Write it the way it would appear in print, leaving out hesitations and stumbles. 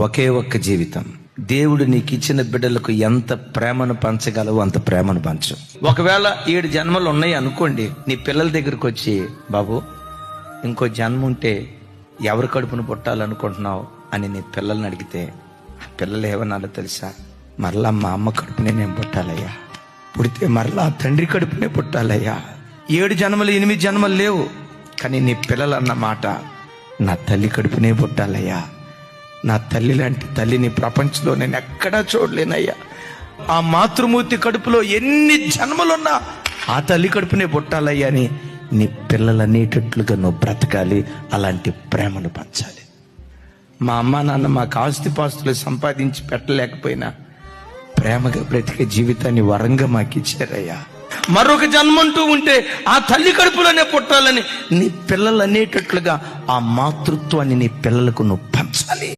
ఒకే ఒక్క జీవితం. దేవుడు నీకు ఇచ్చిన బిడ్డలకు ఎంత ప్రేమను పంచగలవో అంత ప్రేమను పంచు. ఒకవేళ 7 జన్మలు ఉన్నాయి అనుకోండి, నీ పిల్లల దగ్గరకు వచ్చి, బాబు ఇంకో జన్మ ఉంటే ఎవరి కడుపును పుట్టాలనుకుంటున్నావు అని నీ పిల్లల్ని అడిగితే, పిల్లలు ఏమన్నాలో తెలుసా? మరలా మా అమ్మ కడుపునే నేను పుట్టాలయ్యా, పుడితే మరలా తండ్రి కడుపునే పుట్టాలయ్యా. 7 జన్మలు 8 జన్మలు లేవు, కానీ నీ పిల్లలు అన్న మాట, నా తల్లి కడుపునే పుట్టాలయ్యా, నా తల్లి లాంటి తల్లిని ప్రపంచంలో నేను ఎక్కడా చూడలేనయ్యా. ఆ మాతృమూర్తి కడుపులో ఎన్ని జన్మలున్నా ఆ తల్లి కడుపునే పుట్టాలయ్యా అని నీ పిల్లలు అనేటట్లుగా నువ్వు బ్రతకాలి. అలాంటి ప్రేమను పంచాలి. మా అమ్మ నాన్న మాకు ఆస్తిపాస్తులు సంపాదించి పెట్టలేకపోయినా ప్రేమగా బ్రతికే జీవితాన్ని వరంగా మాకు ఇచ్చారయ్యా. మరొక జన్మంటూ ఉంటే ఆ తల్లి కడుపులోనే పుట్టాలని నీ పిల్లలు అనేటట్లుగా ఆ మాతృత్వాన్ని నీ పిల్లలకు నువ్వు పంచాలి.